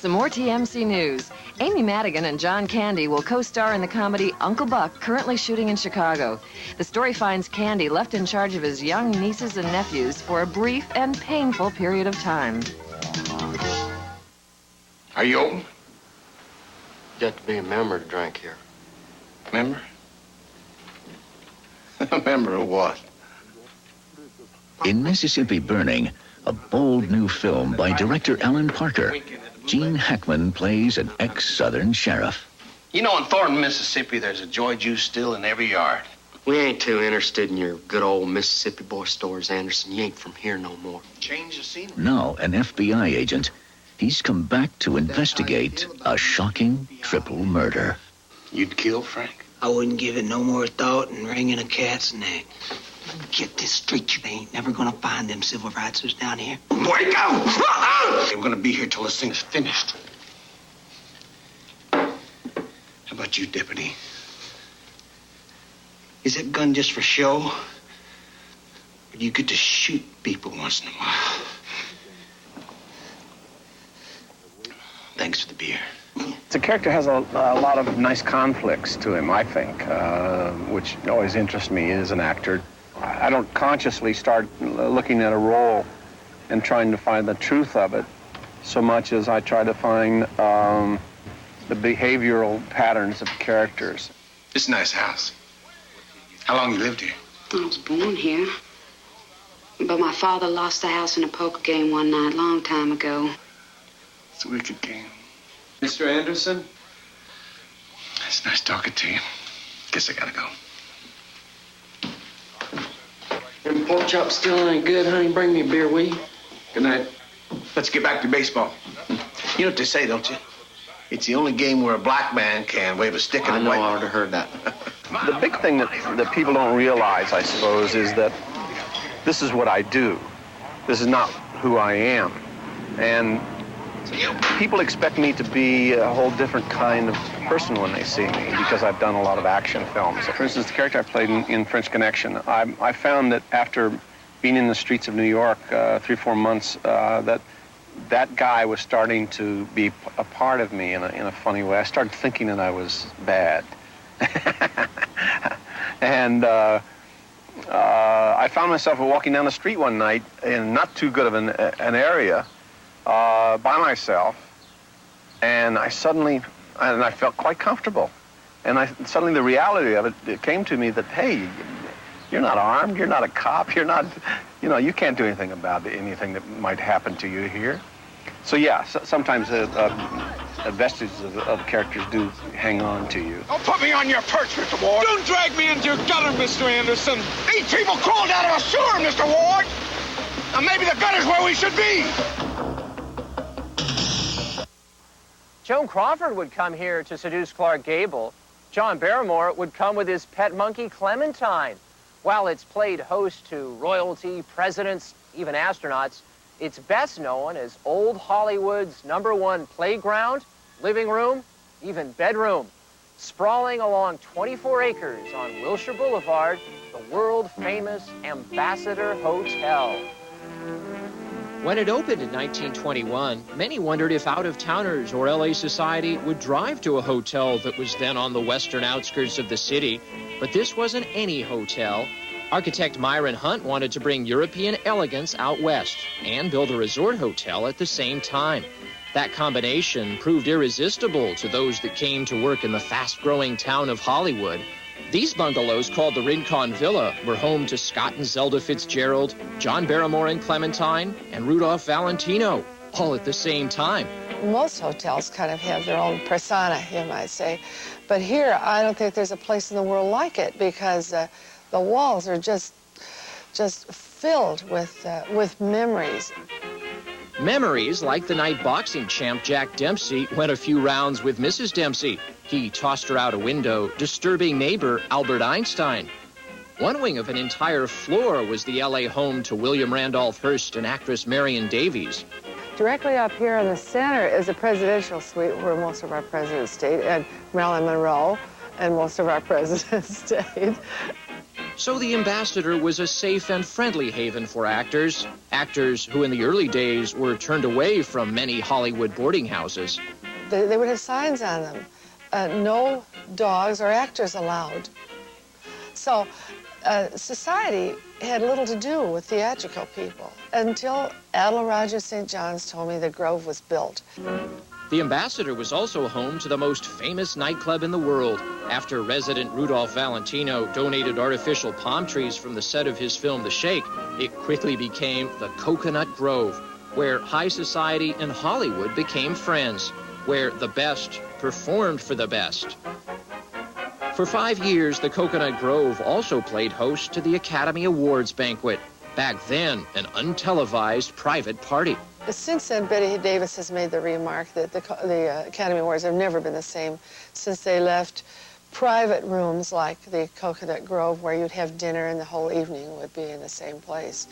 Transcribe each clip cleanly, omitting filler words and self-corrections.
some more TMC news. Amy Madigan and John Candy will co-star in the comedy Uncle Buck, currently shooting in Chicago. The story finds Candy left in charge of his young nieces and nephews for a brief and painful period of time. Are you open? You got to be a member to drink here. Member? A member of what? In Mississippi Burning, a bold new film by director Alan Parker, Gene Hackman plays an ex-Southern sheriff. You know, in Thornton, Mississippi, there's a Joy Juice still in every yard. We ain't too interested in your good old Mississippi boy stories, Anderson. You ain't from here no more. Change the scenery. Now an FBI agent, he's come back to investigate a shocking triple murder. You'd kill Frank? I wouldn't give it no more thought than wringing a cat's neck. Get this straight, you ain't never gonna find them civil rightsers down here. Where'd he go? We're gonna be here till this thing's finished. How about you, Deputy? Is that gun just for show? Or do you get to shoot people once in a while? Thanks for the beer. The character has a lot of nice conflicts to him, I think, which always interests me as an actor. I don't consciously start looking at a role and trying to find the truth of it so much as I try to find the behavioral patterns of characters. It's a nice house. How long you lived here? I was born here. But my father lost the house in a poker game one night, long time ago. It's a wicked game. Mr. Anderson? It's nice talking to you. Guess I gotta go. Them pork chops still ain't good, honey. Bring me a beer, will you? Good night. Let's get back to baseball. You know what they say, don't you? It's the only game where a black man can wave a stick at a white. I know, I already heard that. The big thing that people don't realize, I suppose, is that this is what I do. This is not who I am. And people expect me to be a whole different kind of person when they see me because I've done a lot of action films. For instance, the character I played in French Connection, I found that after being in the streets of New York 3-4 months, that guy was starting to be a part of me in a funny way. I started thinking that I was bad. And I found myself walking down the street one night in not too good of an area by myself, and I felt quite comfortable. And suddenly the reality of it came to me that, hey, you're not armed, you're not a cop, you're not, you can't do anything about anything that might happen to you here. So yeah, sometimes vestiges of characters do hang on to you. Don't put me on your perch, Mr. Ward. Don't drag me into your gutter, Mr. Anderson. These people crawled out of a sewer, Mr. Ward. Now maybe the gutter's where we should be. Joan Crawford would come here to seduce Clark Gable. John Barrymore would come with his pet monkey, Clementine. While it's played host to royalty, presidents, even astronauts, it's best known as old Hollywood's #1 playground, living room, even bedroom. Sprawling along 24 acres on Wilshire Boulevard, the world-famous Ambassador Hotel. When it opened in 1921, many wondered if out-of-towners or LA society would drive to a hotel that was then on the western outskirts of the city. But this wasn't any hotel. Architect Myron Hunt wanted to bring European elegance out west and build a resort hotel at the same time. That combination proved irresistible to those that came to work in the fast-growing town of Hollywood. These bungalows, called the Rincon Villa, were home to Scott and Zelda Fitzgerald, John Barrymore and Clementine, and Rudolph Valentino, all at the same time. Most hotels kind of have their own persona, you might say. But here, I don't think there's a place in the world like it because the walls are just filled with memories. Memories like the night boxing champ Jack Dempsey went a few rounds with Mrs. Dempsey. He tossed her out a window, disturbing neighbor Albert Einstein. One wing of an entire floor was the LA home to William Randolph Hearst and actress Marion Davies. Directly up here in the center is a presidential suite where most of our presidents stayed, and Marilyn Monroe and most of our presidents stayed. So the Ambassador was a safe and friendly haven for actors who in the early days were turned away from many Hollywood boarding houses. They would have signs on them, no dogs or actors allowed. So society had little to do with theatrical people until Admiral Roger St. John's told me the Grove was built. The Ambassador was also home to the most famous nightclub in the world. After resident Rudolph Valentino donated artificial palm trees from the set of his film The Shake, it quickly became the Coconut Grove, where high society and Hollywood became friends, where the best performed for the best. For 5 years, the Coconut Grove also played host to the Academy Awards banquet, back then an untelevised private party. Since then, Betty Davis has made the remark that the Academy Awards have never been the same since they left private rooms like the Coconut Grove, where you'd have dinner and the whole evening would be in the same place.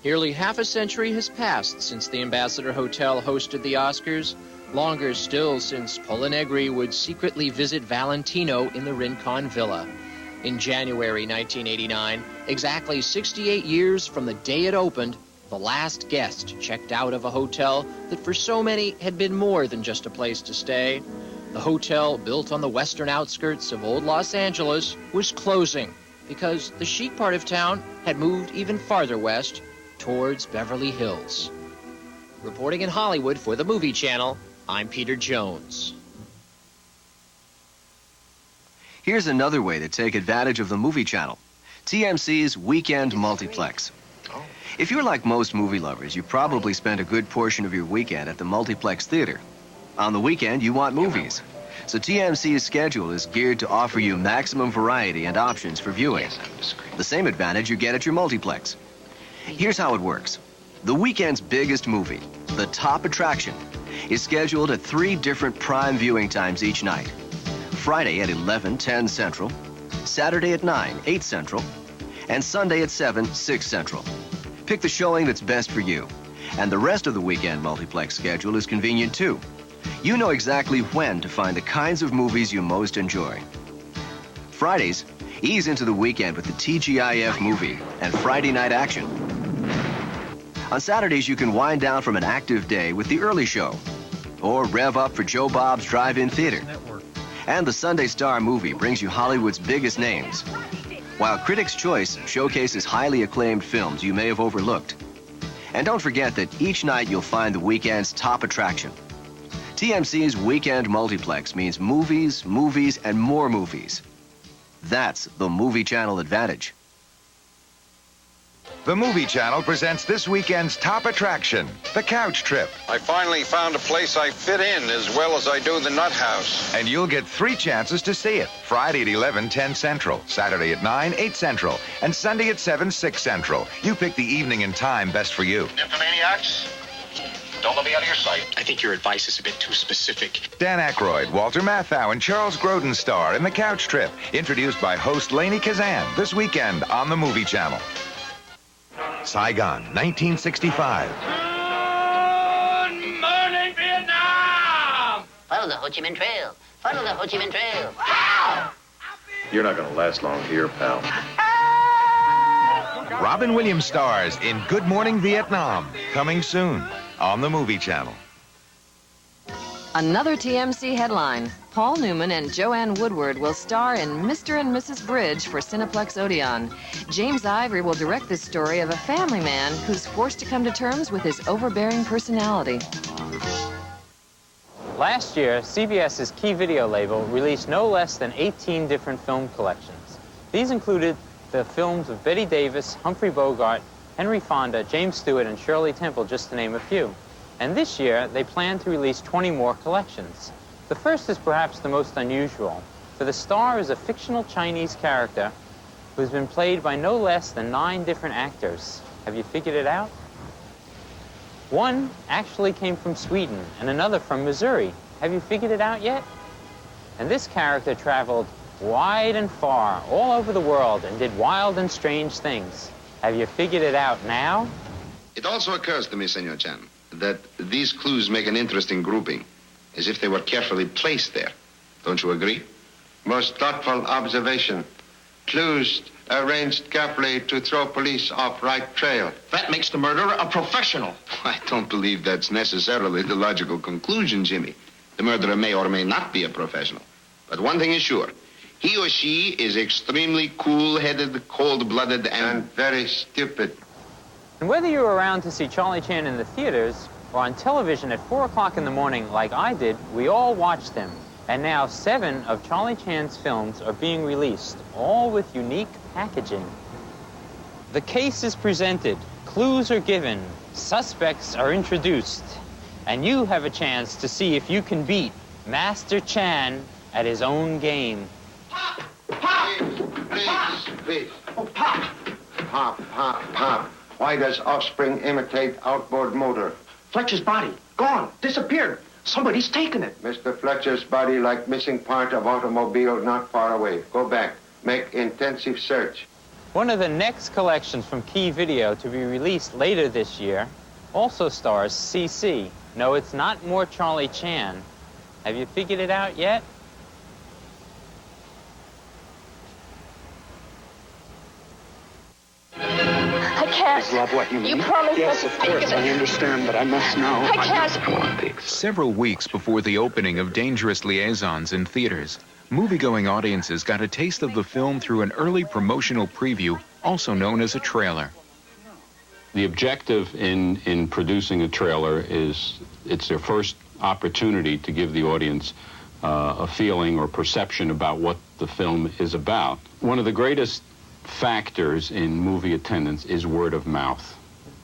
Nearly half a century has passed since the Ambassador Hotel hosted the Oscars. Longer still since Paula Negri would secretly visit Valentino in the Rincon Villa. In January 1989, exactly 68 years from the day it opened, the last guest checked out of a hotel that for so many had been more than just a place to stay. The hotel, built on the western outskirts of old Los Angeles, was closing because the chic part of town had moved even farther west towards Beverly Hills. Reporting in Hollywood for the Movie Channel, I'm Peter Jones. Here's another way to take advantage of the Movie Channel, TMC's Weekend Multiplex. If you're like most movie lovers, you probably spend a good portion of your weekend at the multiplex theater. On the weekend, you want movies. So TMC's schedule is geared to offer you maximum variety and options for viewing. The same advantage you get at your multiplex. Here's how it works. The weekend's biggest movie, The Top Attraction, is scheduled at 3 different prime viewing times each night. Friday at 11:10 Central, Saturday at 9:08 Central, and Sunday at 7:06 Central. Pick the showing that's best for you. And the rest of the weekend multiplex schedule is convenient too. You know exactly when to find the kinds of movies you most enjoy. Fridays, ease into the weekend with the TGIF movie and Friday night action. On Saturdays, you can wind down from an active day with the early show, or rev up for Joe Bob's Drive-In Theater. And the Sunday Star movie brings you Hollywood's biggest names, while Critics' Choice showcases highly acclaimed films you may have overlooked. And don't forget that each night you'll find the weekend's top attraction. TMC's Weekend Multiplex means movies, movies, and more movies. That's the Movie Channel advantage. The Movie Channel presents this weekend's top attraction, The Couch Trip. I finally found a place I fit in as well as I do the Nut House. And you'll get 3 chances to see it. Friday at 11:10 Central, Saturday at 9:08 Central, and Sunday at 7:06 Central. You pick the evening and time best for you. Nymphomaniacs, don't let me out of your sight. I think your advice is a bit too specific. Dan Aykroyd, Walter Matthau, and Charles Grodin star in The Couch Trip, introduced by host Lainey Kazan this weekend on the Movie Channel. Saigon, 1965. Good morning, Vietnam! Follow the Ho Chi Minh Trail. Follow the Ho Chi Minh Trail. You're not going to last long here, pal. Robin Williams stars in Good Morning Vietnam, coming soon on the Movie Channel. Another TMC headline. Paul Newman and Joanne Woodward will star in Mr. and Mrs. Bridge for Cineplex Odeon. James Ivory will direct this story of a family man who's forced to come to terms with his overbearing personality. Last year, CBS's Key Video label released no less than 18 different film collections. These included the films of Betty Davis, Humphrey Bogart, Henry Fonda, James Stewart, and Shirley Temple, just to name a few. And this year, they plan to release 20 more collections. The first is perhaps the most unusual, for the star is a fictional Chinese character who's been played by no less than 9 different actors. Have you figured it out? One actually came from Sweden and another from Missouri. Have you figured it out yet? And this character traveled wide and far, all over the world, and did wild and strange things. Have you figured it out now? It also occurs to me, Senor Chan, that these clues make an interesting grouping, as if they were carefully placed there. Don't you agree? Most thoughtful observation. Clues arranged carefully to throw police off right trail. That makes the murderer a professional. I don't believe that's necessarily the logical conclusion, Jimmy. The murderer may or may not be a professional. But one thing is sure. He or she is extremely cool-headed, cold-blooded, and very stupid. And whether you were around to see Charlie Chan in the theaters or on television at 4 o'clock in the morning like I did, we all watched them. And now 7 of Charlie Chan's films are being released, all with unique packaging. The case is presented, clues are given, suspects are introduced, and you have a chance to see if you can beat Master Chan at his own game. Please. Oh, Pop. Pop. Why does Offspring imitate outboard motor? Fletcher's body, gone, disappeared. Somebody's taken it. Mr. Fletcher's body, like missing part of automobile not far away. Go back. Make intensive search. One of the next collections from Key Video to be released later this year also stars CC. No, it's not more Charlie Chan. Have you figured it out yet? I can't. Love what you mean? You promised yes, not to of speak course, of it. I understand, but I must know. I can't. Several weeks before the opening of Dangerous Liaisons in theaters, movie-going audiences got a taste of the film through an early promotional preview, also known as a trailer. The objective in producing a trailer is it's their first opportunity to give the audience a feeling or perception about what the film is about. One of the greatest factors in movie attendance is word of mouth.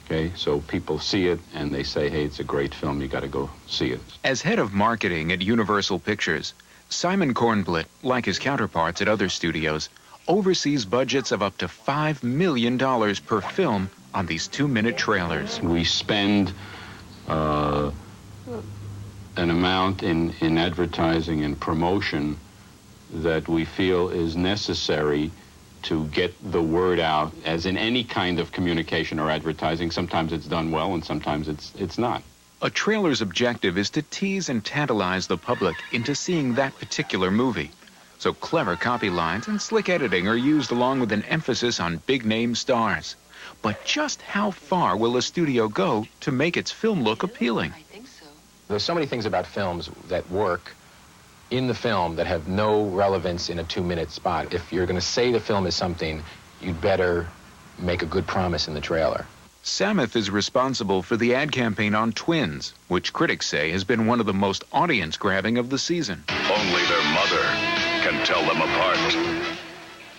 Okay, so people see it and they say, hey, it's a great film, you got to go see it. As head of marketing at Universal Pictures, Simon Kornblit, like his counterparts at other studios, oversees budgets of up to $5 million per film on these 2-minute trailers. We spend an amount in advertising and promotion that we feel is necessary to get the word out, as in any kind of communication or advertising. Sometimes it's done well and sometimes it's not. A trailer's objective is to tease and tantalize the public into seeing that particular movie. So clever copy lines and slick editing are used along with an emphasis on big-name stars. But just how far will a studio go to make its film look appealing? There's so many things about films that work in the film that have no relevance in a 2-minute spot. If you're going to say the film is something, you'd better make a good promise in the trailer. Samuth is responsible for the ad campaign on Twins, which critics say has been one of the most audience-grabbing of the season. Only their mother can tell them apart.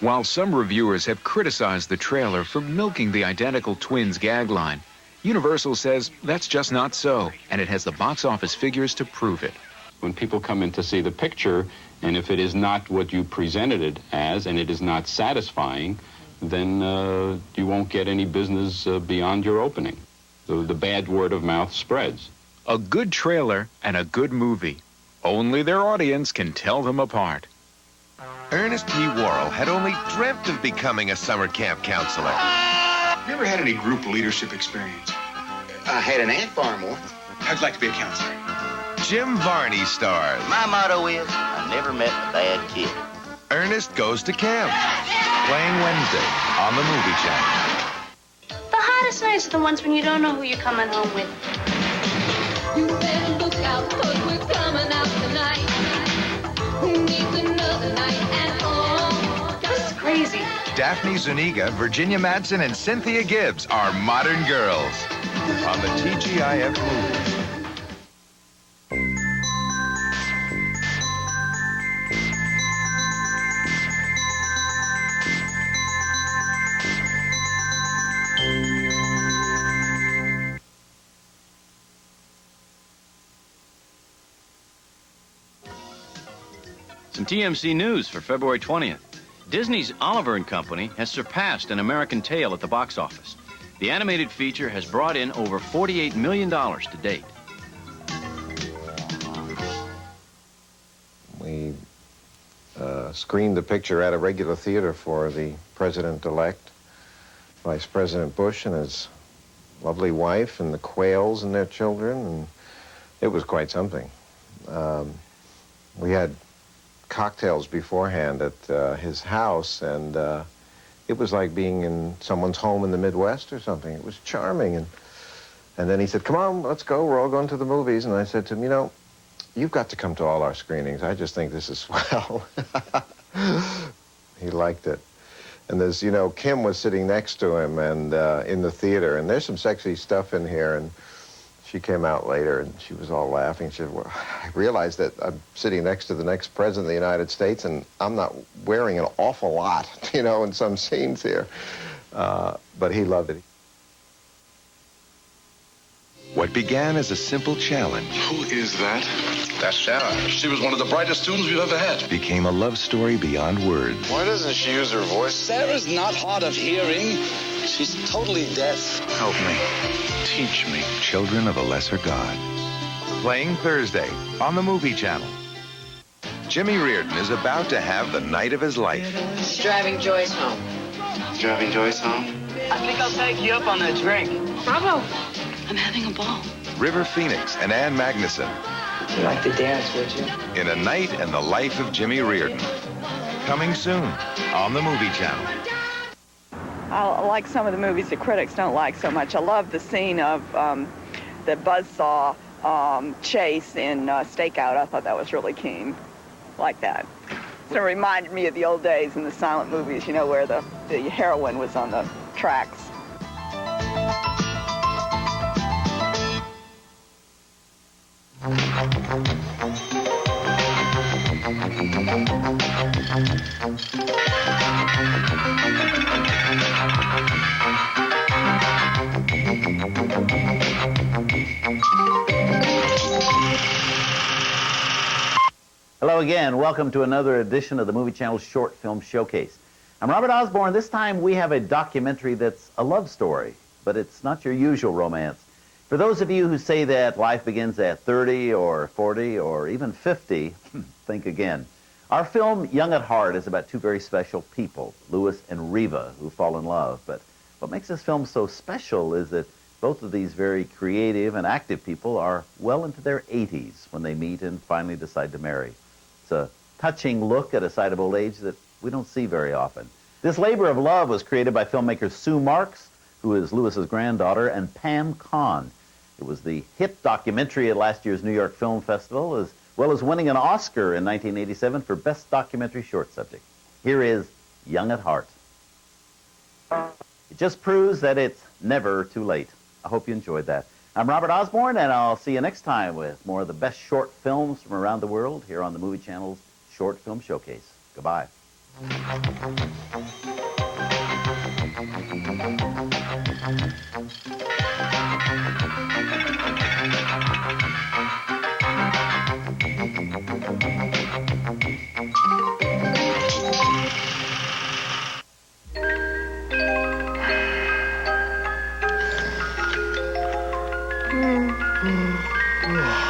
While some reviewers have criticized the trailer for milking the identical Twins gag line, Universal says that's just not so, and it has the box office figures to prove it. When people come in to see the picture, and if it is not what you presented it as, and it is not satisfying, then you won't get any business beyond your opening. The bad word of mouth spreads. A good trailer and a good movie. Only their audience can tell them apart. Ernest P. Worrell had only dreamt of becoming a summer camp counselor. You ever had any group leadership experience? I had an ant farm once. I'd like to be a counselor. Jim Varney stars. My motto is, I never met a bad kid. Ernest Goes to Camp. Playing Wednesday on the Movie Channel. The hottest nights are the ones when you don't know who you're coming home with. You better look out, 'cause we're coming out tonight. Who needs another night at home? This is crazy. Daphne Zuniga, Virginia Madsen, and Cynthia Gibbs are modern girls on the TGIF movie. Some TMC news for February 20th. Disney's Oliver & Company has surpassed An American Tail at the box office. The animated feature has brought in over $48 million to date. We screened the picture at a regular theater for the president-elect, Vice President Bush and his lovely wife, and the Quails and their children, and it was quite something. We had cocktails beforehand at his house, and it was like being in someone's home in the Midwest or something. It was charming. And then he said, come on, let's go. We're all going to the movies. And I said to him, you know, you've got to come to all our screenings. I just think this is swell. He liked it. And there's, you know, Kim was sitting next to him and in the theater, and there's some sexy stuff in here. And she came out later, and she was all laughing. She said, well, I realized that I'm sitting next to the next president of the United States, and I'm not wearing an awful lot, you know, in some scenes here. But he loved it. What began as a simple challenge. Who is that? That's Sarah. She was one of the brightest students we've ever had. Became a love story beyond words. Why doesn't she use her voice? Sarah's not hard of hearing. She's totally deaf. Help me. Teach me. Children of a Lesser God. Playing Thursday on the Movie Channel. Jimmy Reardon is about to have the night of his life. He's driving Joyce home. Driving Joyce home? I think I'll take you up on that drink. Bravo. I'm having a ball. River Phoenix and Ann Magnuson. You'd like to dance, would you? In A Night in the Life of Jimmy Reardon. Coming soon on the Movie Channel. I like some of the movies the critics don't like so much. I love the scene of the buzzsaw chase in Stakeout. I thought that was really keen. Like that. So it reminded me of the old days in the silent movies, you know, where the heroine was on the tracks. Hello again. Welcome to another edition of the Movie Channel's Short Film Showcase. I'm Robert Osborne. This time we have a documentary that's a love story, but it's not your usual romance. For those of you who say that life begins at 30 or 40 or even 50, think again. Our film, Young at Heart, is about two very special people, Louis and Rita, who fall in love. But what makes this film so special is that both of these very creative and active people are well into their 80s when they meet and finally decide to marry. It's a touching look at a side of old age that we don't see very often. This labor of love was created by filmmaker Sue Marks, who is Louis's granddaughter, and Pam Kahn. It was the hit documentary at last year's New York Film Festival, as well as winning an Oscar in 1987 for Best Documentary Short Subject. Here is Young at Heart. It just proves that it's never too late. I hope you enjoyed that. I'm Robert Osborne, and I'll see you next time with more of the best short films from around the world here on the Movie Channel's Short Film Showcase. Goodbye. Mm.